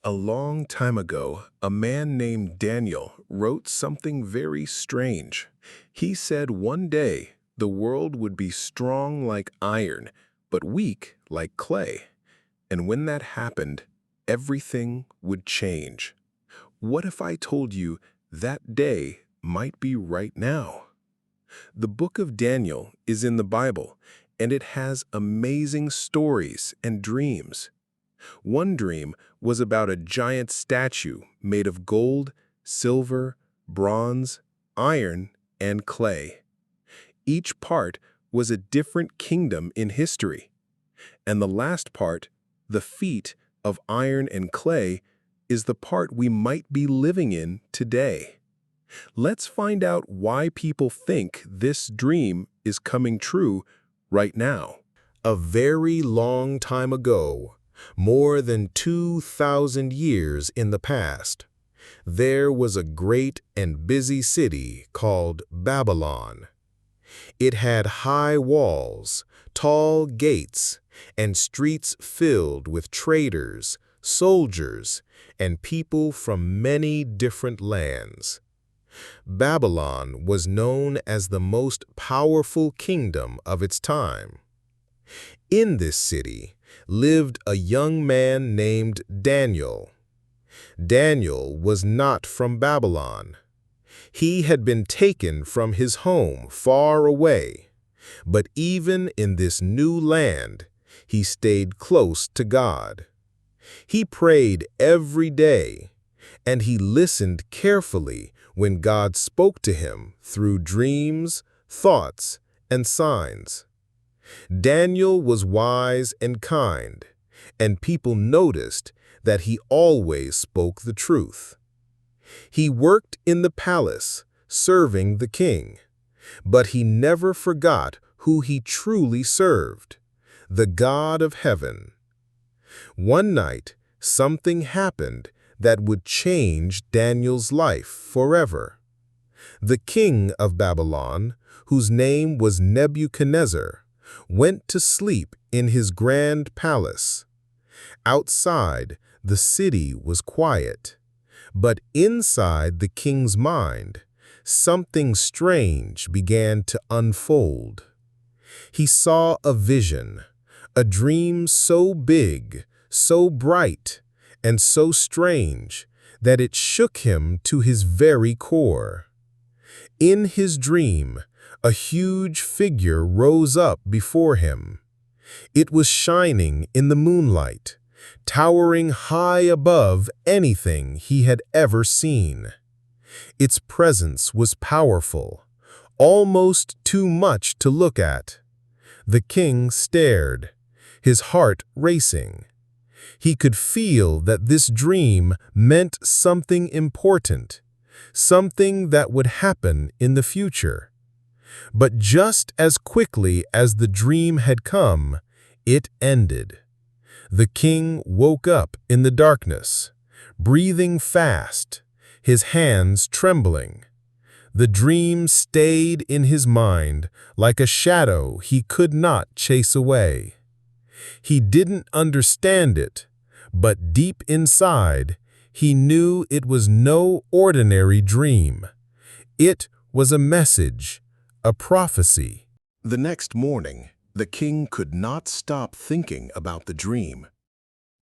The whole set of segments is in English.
A long time ago, a man named Daniel wrote something very strange. He said one day the world would be strong like iron, but weak like clay. And when that happened, everything would change. What if I told you that day might be right now? The book of Daniel is in the Bible, and it has amazing stories and dreams. One dream was about a giant statue made of gold, silver, bronze, iron, and clay. Each part was a different kingdom in history. And the last part, the feat of iron and clay, is the part we might be living in today. Let's find out why people think this dream is coming true right now. A very long time ago, more than 2,000 years in the past, there was a great and busy city called Babylon. It had high walls, tall gates, and streets filled with traders, soldiers, and people from many different lands. Babylon was known as the most powerful kingdom of its time. In this city lived a young man named Daniel. Daniel was not from Babylon. He had been taken from his home far away, but even in this new land, he stayed close to God. He prayed every day, and he listened carefully when God spoke to him through dreams, thoughts, and signs. Daniel was wise and kind, and people noticed that he always spoke the truth. He worked in the palace, serving the king, but he never forgot who he truly served, the God of heaven. One night, something happened that would change Daniel's life forever. The king of Babylon, whose name was Nebuchadnezzar, went to sleep in his grand palace. Outside, the city was quiet, but inside the king's mind, something strange began to unfold. He saw a vision, a dream so big, so bright, and so strange that it shook him to his very core. In his dream, a huge figure rose up before him. It was shining in the moonlight, towering high above anything he had ever seen. Its presence was powerful, almost too much to look at. The king stared, his heart racing. He could feel that this dream meant something important, something that would happen in the future. But just as quickly as the dream had come, it ended. The king woke up in the darkness, breathing fast, his hands trembling. The dream stayed in his mind like a shadow he could not chase away. He didn't understand it, but deep inside, he knew it was no ordinary dream. It was a message, a prophecy. The next morning, the king could not stop thinking about the dream.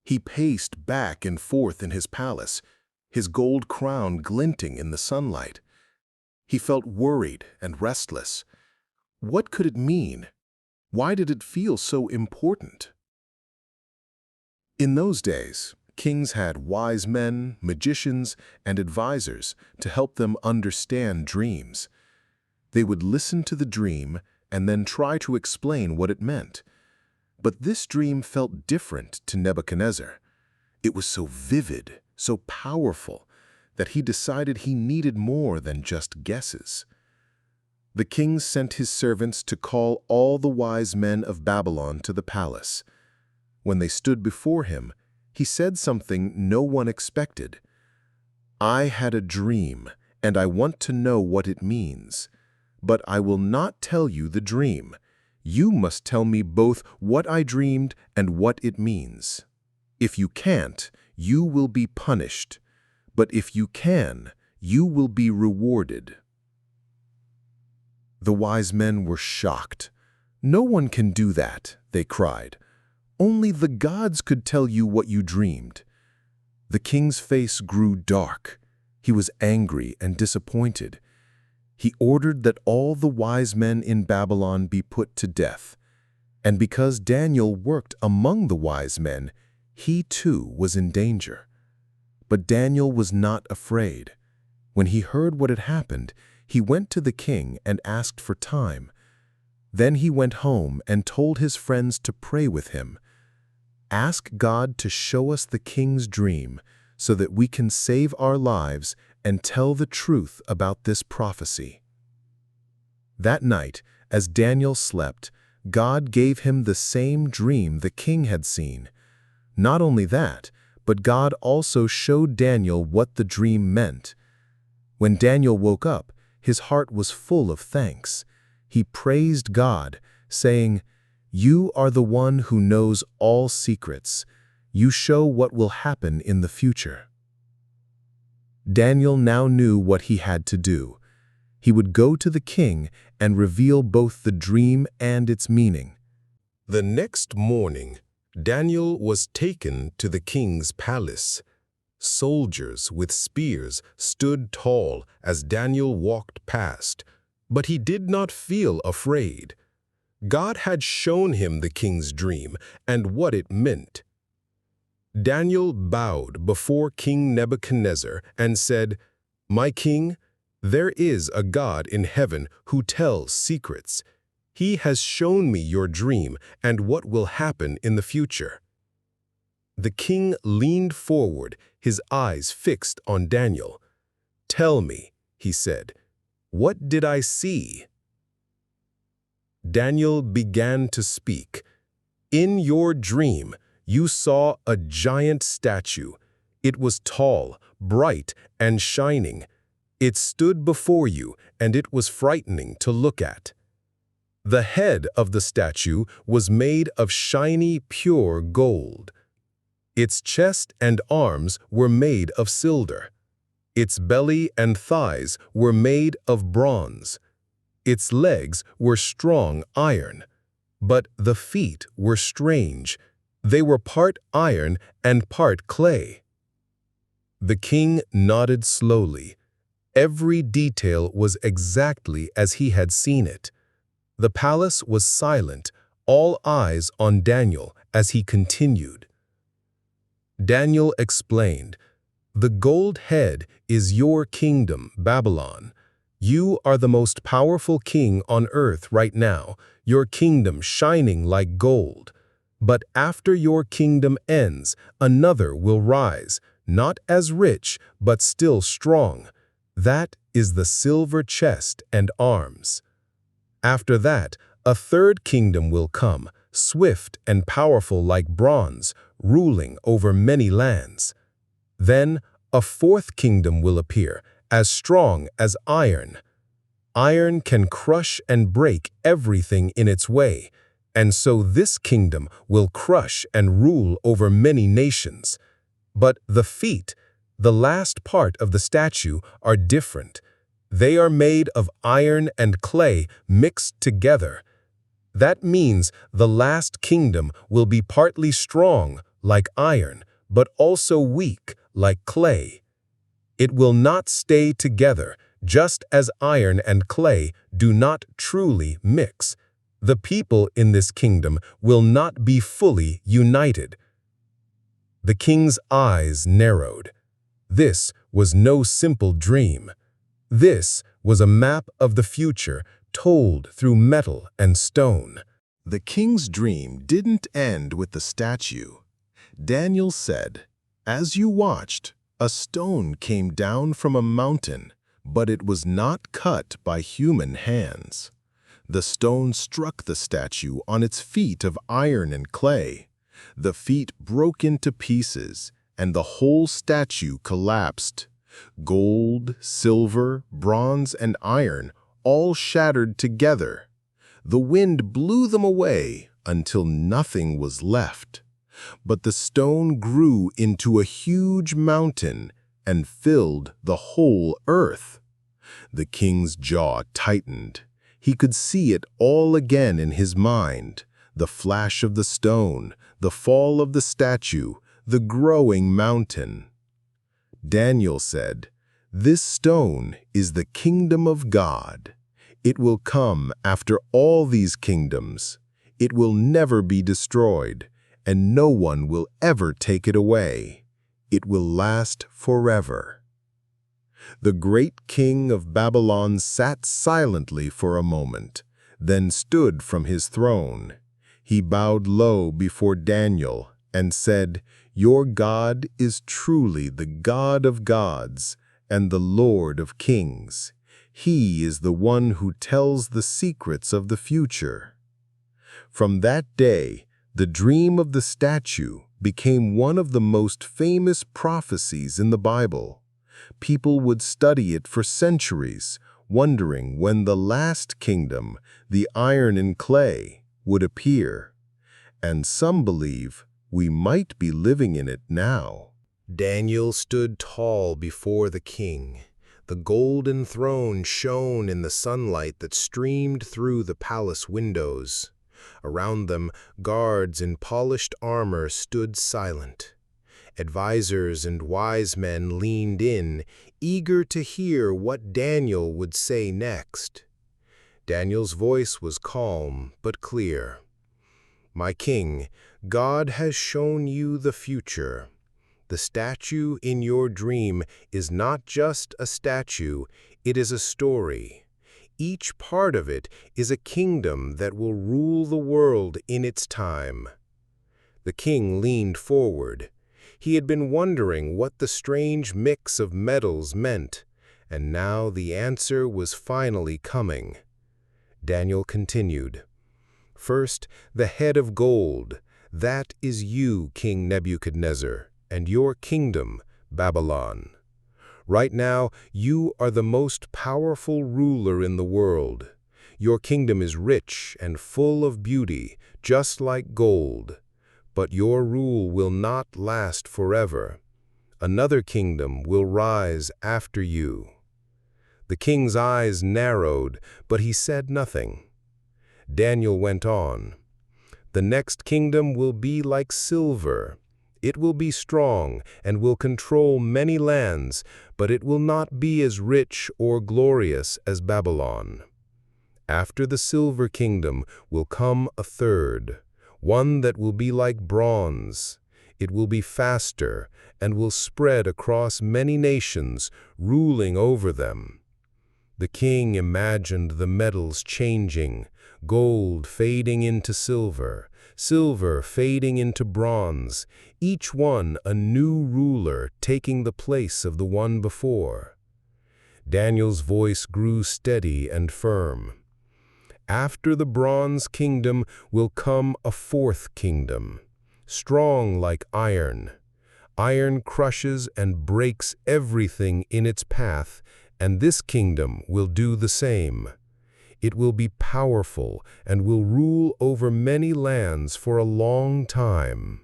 He paced back and forth in his palace, his gold crown glinting in the sunlight. He felt worried and restless. What could it mean? Why did it feel so important? In those days, kings had wise men, magicians, and advisors to help them understand dreams. They would listen to the dream and then try to explain what it meant. But this dream felt different to Nebuchadnezzar. It was so vivid, so powerful, that he decided he needed more than just guesses. The king sent his servants to call all the wise men of Babylon to the palace. When they stood before him, he said something no one expected. "I had a dream, and I want to know what it means. But I will not tell you the dream. You must tell me both what I dreamed and what it means. If you can't, you will be punished. But if you can, you will be rewarded." The wise men were shocked. "No one can do that," they cried. "Only the gods could tell you what you dreamed." The king's face grew dark. He was angry and disappointed. He ordered that all the wise men in Babylon be put to death. And because Daniel worked among the wise men, he too was in danger. But Daniel was not afraid. When he heard what had happened, he went to the king and asked for time. Then he went home and told his friends to pray with him. "Ask God to show us the king's dream so that we can save our lives and tell the truth about this prophecy." That night, as Daniel slept, God gave him the same dream the king had seen. Not only that, but God also showed Daniel what the dream meant. When Daniel woke up, his heart was full of thanks. He praised God, saying, "You are the one who knows all secrets. You show what will happen in the future." Daniel now knew what he had to do. He would go to the king and reveal both the dream and its meaning. The next morning, Daniel was taken to the king's palace. Soldiers with spears stood tall as Daniel walked past, but he did not feel afraid. God had shown him the king's dream and what it meant. Daniel bowed before King Nebuchadnezzar and said, "My king, there is a God in heaven who tells secrets. He has shown me your dream and what will happen in the future." The king leaned forward, his eyes fixed on Daniel. "Tell me," he said, "what did I see?" Daniel began to speak. "In your dream, you saw a giant statue. It was tall, bright, and shining. It stood before you, and it was frightening to look at. The head of the statue was made of shiny, pure gold. Its chest and arms were made of silver. Its belly and thighs were made of bronze. Its legs were strong iron, but the feet were strange. They were part iron and part clay." The king nodded slowly. Every detail was exactly as he had seen it. The palace was silent, all eyes on Daniel as he continued. Daniel explained, "The gold head is your kingdom, Babylon. You are the most powerful king on earth right now, your kingdom shining like gold. But after your kingdom ends, another will rise, not as rich, but still strong. That is the silver chest and arms. After that, a third kingdom will come, swift and powerful like bronze, ruling over many lands. Then a fourth kingdom will appear, as strong as iron. Iron can crush and break everything in its way, and so this kingdom will crush and rule over many nations. But the feet, the last part of the statue, are different. They are made of iron and clay mixed together. That means the last kingdom will be partly strong, like iron, but also weak, like clay. It will not stay together, just as iron and clay do not truly mix. The people in this kingdom will not be fully united." The king's eyes narrowed. This was no simple dream. This was a map of the future told through metal and stone. The king's dream didn't end with the statue. Daniel said, "As you watched, a stone came down from a mountain, but it was not cut by human hands. The stone struck the statue on its feet of iron and clay. The feet broke into pieces, and the whole statue collapsed. Gold, silver, bronze, and iron all shattered together. The wind blew them away until nothing was left. But the stone grew into a huge mountain and filled the whole earth. The king's jaw tightened. He could see it all again in his mind: the flash of the stone, the fall of the statue, the growing mountain. Daniel said, "This stone is the kingdom of God. It will come after all these kingdoms. It will never be destroyed, and no one will ever take it away. It will last forever." The great king of Babylon sat silently for a moment, then stood from his throne. He bowed low before Daniel and said, "Your God is truly the God of gods and the Lord of kings. He is the one who tells the secrets of the future." From that day, the dream of the statue became one of the most famous prophecies in the Bible. People would study it for centuries, wondering when the last kingdom, the iron and clay, would appear. And some believe we might be living in it now. Daniel stood tall before the king. The golden throne shone in the sunlight that streamed through the palace windows. Around them, guards in polished armor stood silent. Advisors and wise men leaned in, eager to hear what Daniel would say next. Daniel's voice was calm but clear. "My king, God has shown you the future. The statue in your dream is not just a statue, it is a story. Each part of it is a kingdom that will rule the world in its time." The king leaned forward. He had been wondering what the strange mix of metals meant, and now the answer was finally coming. Daniel continued, "First, the head of gold. That is you, King Nebuchadnezzar, and your kingdom, Babylon. Right now, you are the most powerful ruler in the world. Your kingdom is rich and full of beauty, just like gold. But your rule will not last forever. Another kingdom will rise after you." The king's eyes narrowed, but he said nothing. Daniel went on, "The next kingdom will be like silver. It will be strong and will control many lands, but it will not be as rich or glorious as Babylon. After the silver kingdom will come a third, one that will be like bronze. It will be faster and will spread across many nations, ruling over them." The king imagined the metals changing, gold fading into silver, silver fading into bronze, each one a new ruler taking the place of the one before. Daniel's voice grew steady and firm. "After the bronze kingdom will come a fourth kingdom, strong like iron. Iron crushes and breaks everything in its path, and this kingdom will do the same. It will be powerful and will rule over many lands for a long time."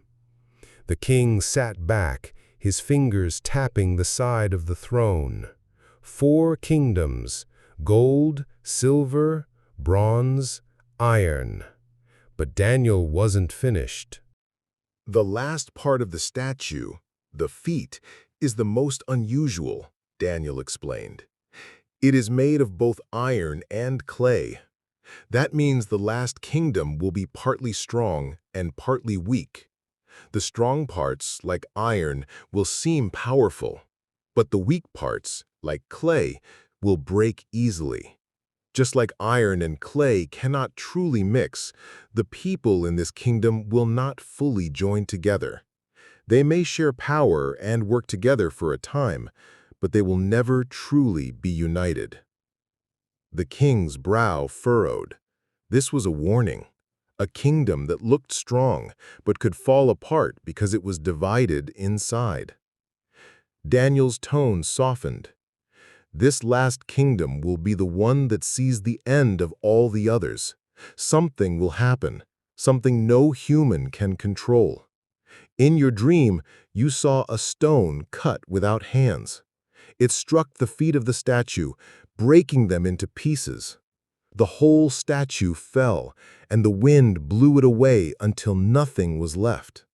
The king sat back, his fingers tapping the side of the throne. 4 kingdoms: gold, silver, bronze, iron. But Daniel wasn't finished. The last part of the statue, the feet, is the most unusual, Daniel explained. It is made of both iron and clay. That means the last kingdom will be partly strong and partly weak. The strong parts, like iron, will seem powerful, but the weak parts, like clay, will break easily. Just like iron and clay cannot truly mix, the people in this kingdom will not fully join together. They may share power and work together for a time, but they will never truly be united. The king's brow furrowed. This was a warning. A kingdom that looked strong, but could fall apart because it was divided inside. Daniel's tone softened. This last kingdom will be the one that sees the end of all the others. Something will happen, something no human can control. In your dream, you saw a stone cut without hands. It struck the feet of the statue, breaking them into pieces. The whole statue fell, and the wind blew it away until nothing was left.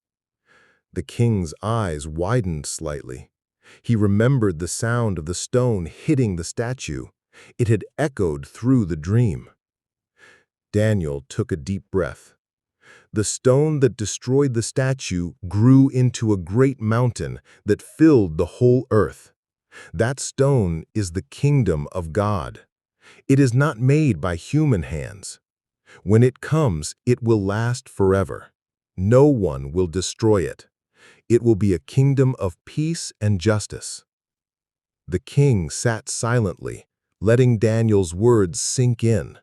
The king's eyes widened slightly. He remembered the sound of the stone hitting the statue. It had echoed through the dream. Daniel took a deep breath. The stone that destroyed the statue grew into a great mountain that filled the whole earth. That stone is the kingdom of God. It is not made by human hands. When it comes, it will last forever. No one will destroy it. It will be a kingdom of peace and justice. The king sat silently, letting Daniel's words sink in.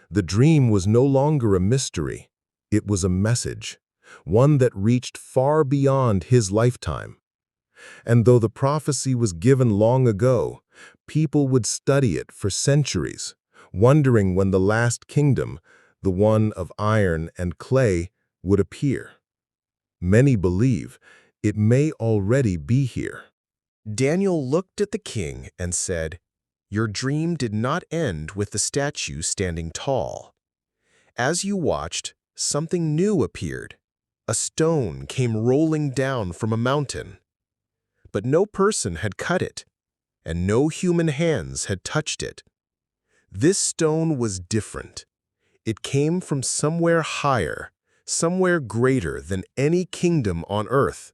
The dream was no longer a mystery. It was a message, one that reached far beyond his lifetime. And though the prophecy was given long ago, people would study it for centuries, wondering when the last kingdom, the one of iron and clay, would appear. Many believe it may already be here. Daniel looked at the king and said, "Your dream did not end with the statue standing tall. As you watched, something new appeared. A stone came rolling down from a mountain. But no person had cut it, and no human hands had touched it. This stone was different. It came from somewhere higher, somewhere greater than any kingdom on earth."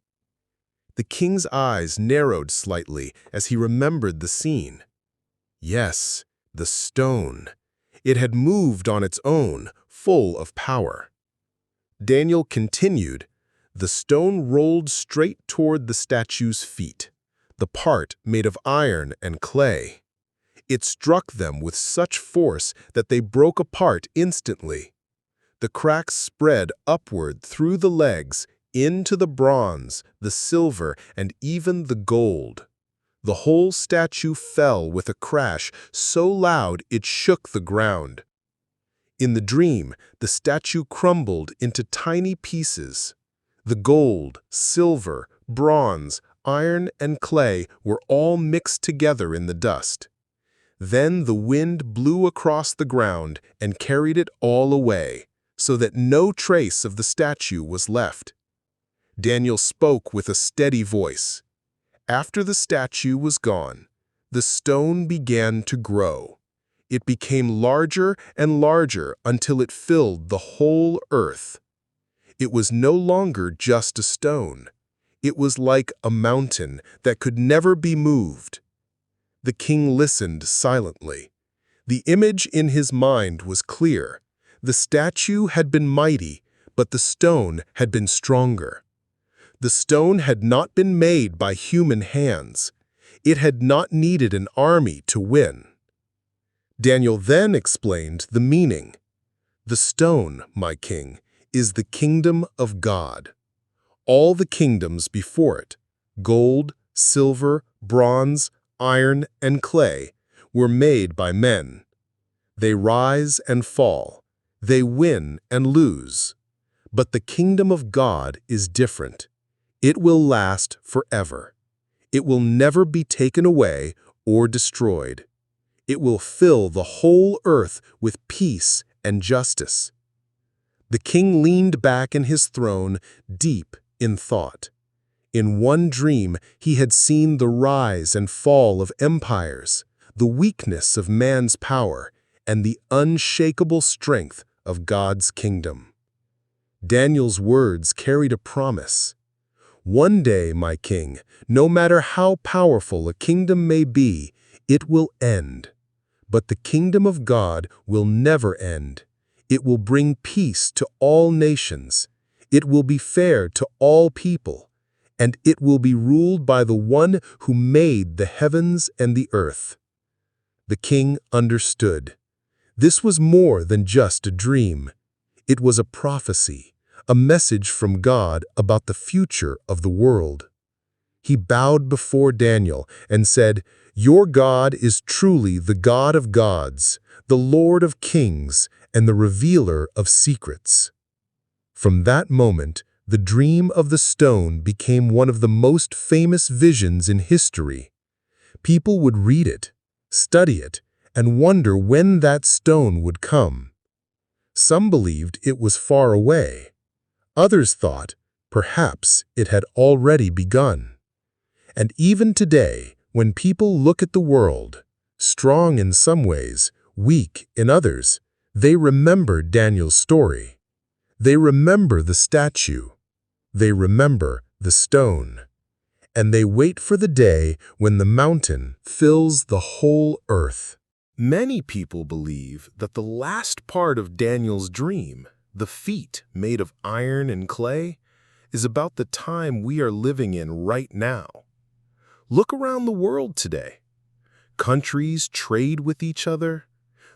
The king's eyes narrowed slightly as he remembered the scene. Yes, the stone. It had moved on its own, full of power. Daniel continued, "The stone rolled straight toward the statue's feet, the part made of iron and clay. It struck them with such force that they broke apart instantly. The cracks spread upward through the legs, into the bronze, the silver, and even the gold. The whole statue fell with a crash so loud it shook the ground. In the dream, the statue crumbled into tiny pieces. The gold, silver, bronze, iron, and clay were all mixed together in the dust. Then the wind blew across the ground and carried it all away, so that no trace of the statue was left. Daniel spoke with a steady voice. After the statue was gone, the stone began to grow. It became larger and larger until it filled the whole earth. It was no longer just a stone. It was like a mountain that could never be moved. The king listened silently. The image in his mind was clear. The statue had been mighty, but the stone had been stronger. The stone had not been made by human hands. It had not needed an army to win. Daniel then explained the meaning. "The stone, my king, is the kingdom of God. All the kingdoms before it, gold, silver, bronze, iron, and clay, were made by men. They rise and fall. They win and lose. But the kingdom of God is different. It will last forever. It will never be taken away or destroyed. It will fill the whole earth with peace and justice." The king leaned back in his throne, deep in thought. In one dream, he had seen the rise and fall of empires, the weakness of man's power, and the unshakable strength of God's kingdom. Daniel's words carried a promise. "One day, my king, no matter how powerful a kingdom may be, it will end. But the kingdom of God will never end. It will bring peace to all nations. It will be fair to all people. And it will be ruled by the one who made the heavens and the earth." The king understood. This was more than just a dream. It was a prophecy, a message from God about the future of the world. He bowed before Daniel and said, "Your God is truly the God of gods, the Lord of kings, and the revealer of secrets." From that moment, The dream of the stone became one of the most famous visions in history. People would read it, study it, and wonder when that stone would come. Some believed it was far away. Others thought perhaps it had already begun. And even today, when people look at the world, strong in some ways, weak in others, they remember Daniel's story. They remember the statue. They remember the stone. And they wait for the day when the mountain fills the whole earth. Many people believe that the last part of Daniel's dream, the feet made of iron and clay, is about the time we are living in right now. Look around the world today. Countries trade with each other.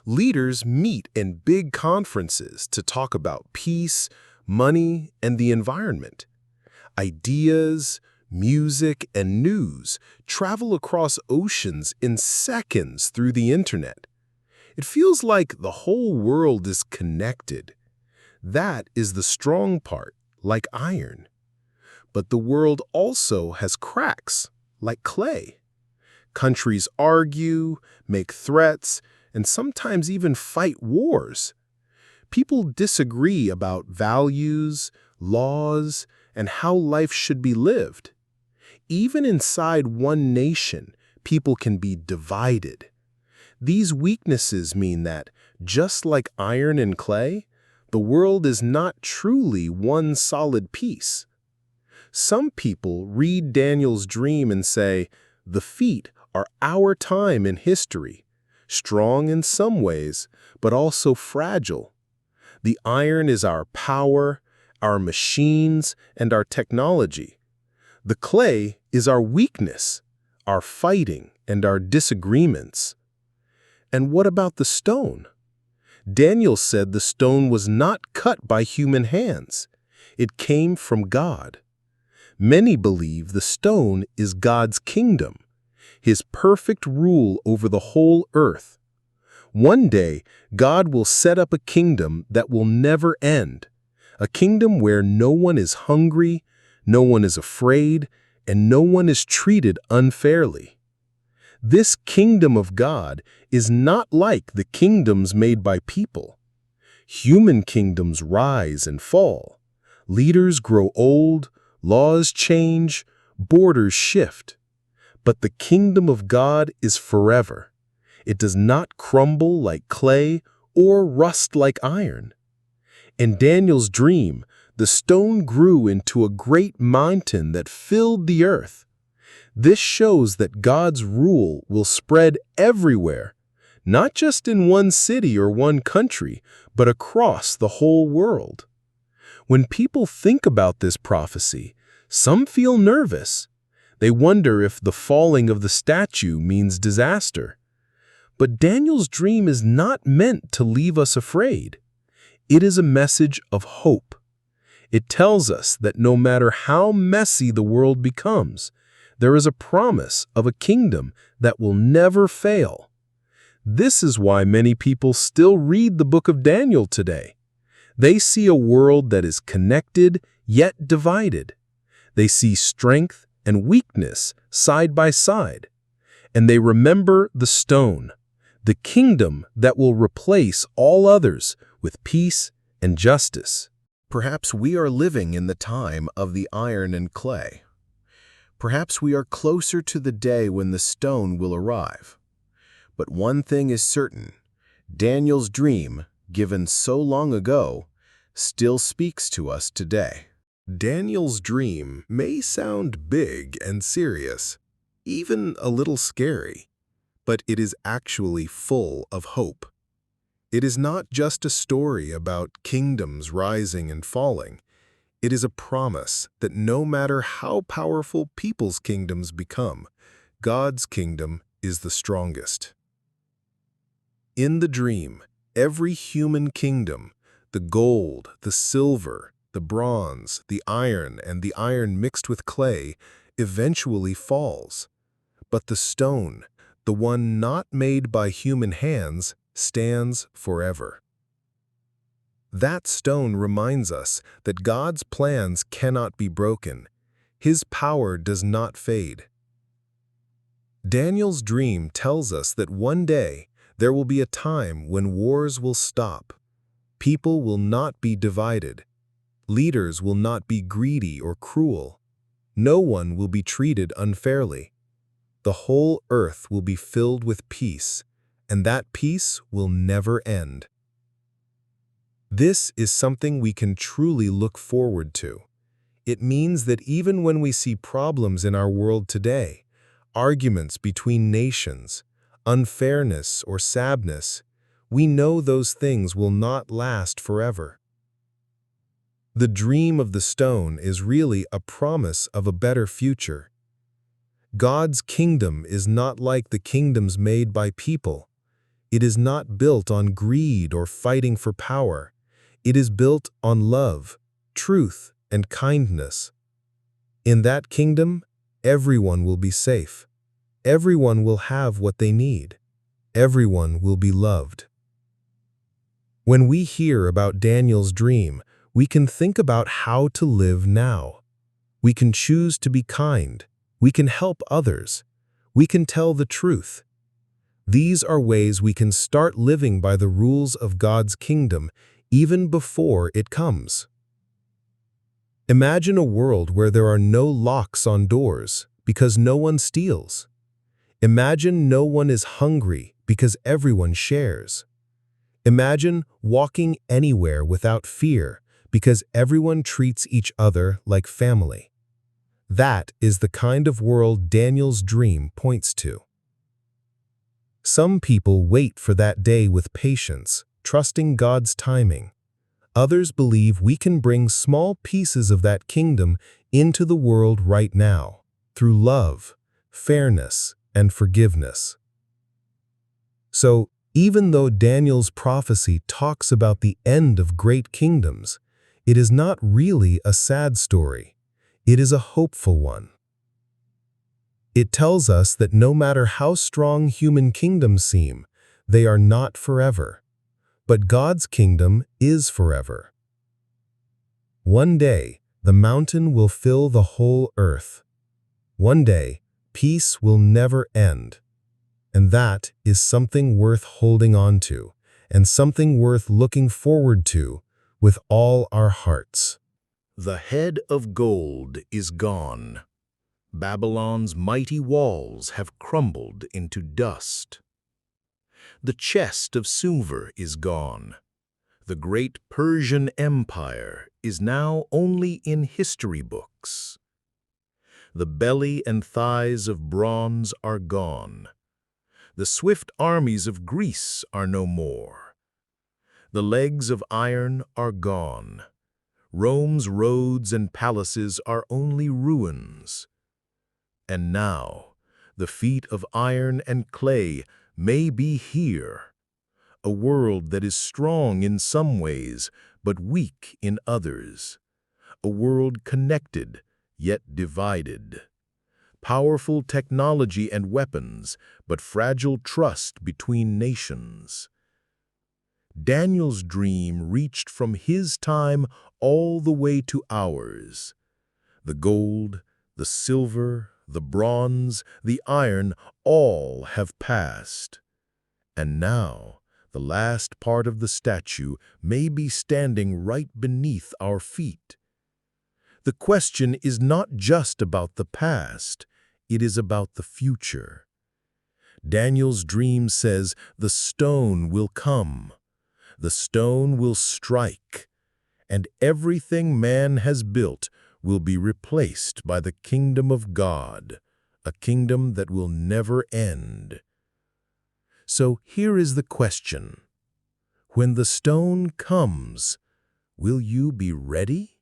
Leaders meet in big conferences to talk about peace, money, and the environment. Ideas, music, and news travel across oceans in seconds through the internet. It feels like the whole world is connected. That is the strong part, like iron. But the world also has cracks, like clay. Countries argue, make threats, and sometimes even fight wars. People disagree about values, laws, and how life should be lived. Even inside one nation, people can be divided. These weaknesses mean that, just like iron and clay, the world is not truly one solid piece. Some people read Daniel's dream and say, the feet are our time in history, strong in some ways, but also fragile. The iron is our power, our machines, and our technology. The clay is our weakness, our fighting, and our disagreements. And what about the stone? Daniel said the stone was not cut by human hands. It came from God. Many believe the stone is God's kingdom, His perfect rule over the whole earth. One day, God will set up a kingdom that will never end, a kingdom where no one is hungry, no one is afraid, and no one is treated unfairly. This kingdom of God is not like the kingdoms made by people. Human kingdoms rise and fall. Leaders grow old, laws change, borders shift. But the kingdom of God is forever. It does not crumble like clay or rust like iron. In Daniel's dream, the stone grew into a great mountain that filled the earth. This shows that God's rule will spread everywhere, not just in one city or one country, but across the whole world. When people think about this prophecy, some feel nervous. They wonder if the falling of the statue means disaster. But Daniel's dream is not meant to leave us afraid. It is a message of hope. It tells us that no matter how messy the world becomes, there is a promise of a kingdom that will never fail. This is why many people still read the book of Daniel today. They see a world that is connected yet divided. They see strength and weakness side by side. And they remember the stone, the kingdom that will replace all others with peace and justice. Perhaps we are living in the time of the iron and clay. Perhaps we are closer to the day when the stone will arrive. But one thing is certain: Daniel's dream, given so long ago, still speaks to us today. Daniel's dream may sound big and serious, even a little scary, but it is actually full of hope. It is not just a story about kingdoms rising and falling. It is a promise that no matter how powerful people's kingdoms become, God's kingdom is the strongest. In the dream, every human kingdom, the gold, the silver, the bronze, the iron, and the iron mixed with clay, eventually falls. But the stone, the one not made by human hands, stands forever. That stone reminds us that God's plans cannot be broken. His power does not fade. Daniel's dream tells us that one day there will be a time when wars will stop. People will not be divided. Leaders will not be greedy or cruel. No one will be treated unfairly. The whole earth will be filled with peace, and that peace will never end. This is something we can truly look forward to. It means that even when we see problems in our world today, arguments between nations, unfairness or sadness, we know those things will not last forever. The dream of the stone is really a promise of a better future. God's kingdom is not like the kingdoms made by people. It is not built on greed or fighting for power. It is built on love, truth, and kindness. In that kingdom, everyone will be safe. Everyone will have what they need. Everyone will be loved. When we hear about Daniel's dream, we can think about how to live now. We can choose to be kind. We can help others. We can tell the truth. These are ways we can start living by the rules of God's kingdom even before it comes. Imagine a world where there are no locks on doors because no one steals. Imagine no one is hungry because everyone shares. Imagine walking anywhere without fear because everyone treats each other like family. That is the kind of world Daniel's dream points to. Some people wait for that day with patience, trusting God's timing. Others believe we can bring small pieces of that kingdom into the world right now, through love, fairness, and forgiveness. So, even though Daniel's prophecy talks about the end of great kingdoms, it is not really a sad story. It is a hopeful one. It tells us that no matter how strong human kingdoms seem, they are not forever. But God's kingdom is forever. One day, the mountain will fill the whole earth. One day, peace will never end. And that is something worth holding on to, and something worth looking forward to with all our hearts. The head of gold is gone. Babylon's mighty walls have crumbled into dust. The chest of silver is gone. The great Persian Empire is now only in history books. The belly and thighs of bronze are gone. The swift armies of Greece are no more. The legs of iron are gone. Rome's roads and palaces are only ruins. And now, the feet of iron and clay may be here, a world that is strong in some ways, but weak in others, a world connected, yet divided, powerful technology and weapons, but fragile trust between nations. Daniel's dream reached from his time all the way to ours. The gold, the silver, the bronze, the iron, all have passed. And now, the last part of the statue may be standing right beneath our feet. The question is not just about the past, it is about the future. Daniel's dream says the stone will come. The stone will strike, and everything man has built will be replaced by the kingdom of God, a kingdom that will never end. So here is the question. When the stone comes, will you be ready?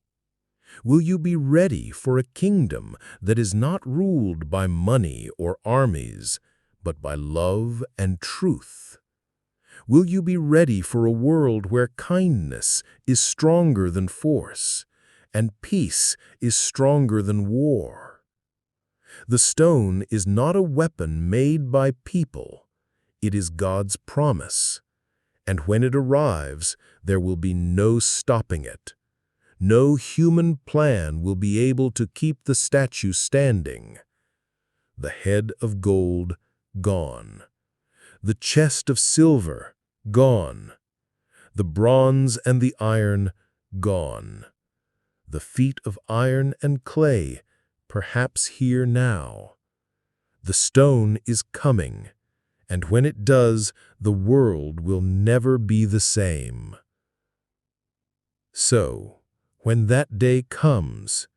Will you be ready for a kingdom that is not ruled by money or armies, but by love and truth? Will you be ready for a world where kindness is stronger than force, and peace is stronger than war? The stone is not a weapon made by people. It is God's promise. And when it arrives, there will be no stopping it. No human plan will be able to keep the statue standing. The head of gold, gone. The chest of silver, gone. The bronze and the iron, gone. The feet of iron and clay, perhaps here now. The stone is coming, and when it does, the world will never be the same. So, when that day comes,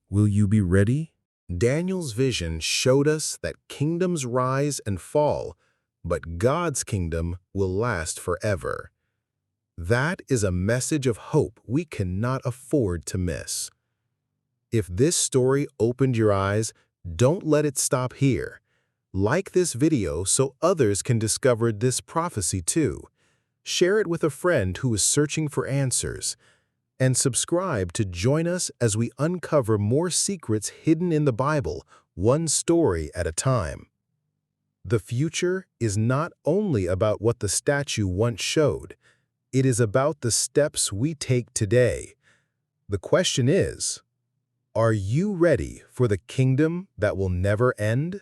will you be ready? Daniel's vision showed us that kingdoms rise and fall, but God's kingdom will last forever. That is a message of hope we cannot afford to miss. If this story opened your eyes, don't let it stop here. Like this video so others can discover this prophecy too. Share it with a friend who is searching for answers. And subscribe to join us as we uncover more secrets hidden in the Bible, one story at a time. The future is not only about what the statue once showed, it is about the steps we take today. The question is, are you ready for the kingdom that will never end?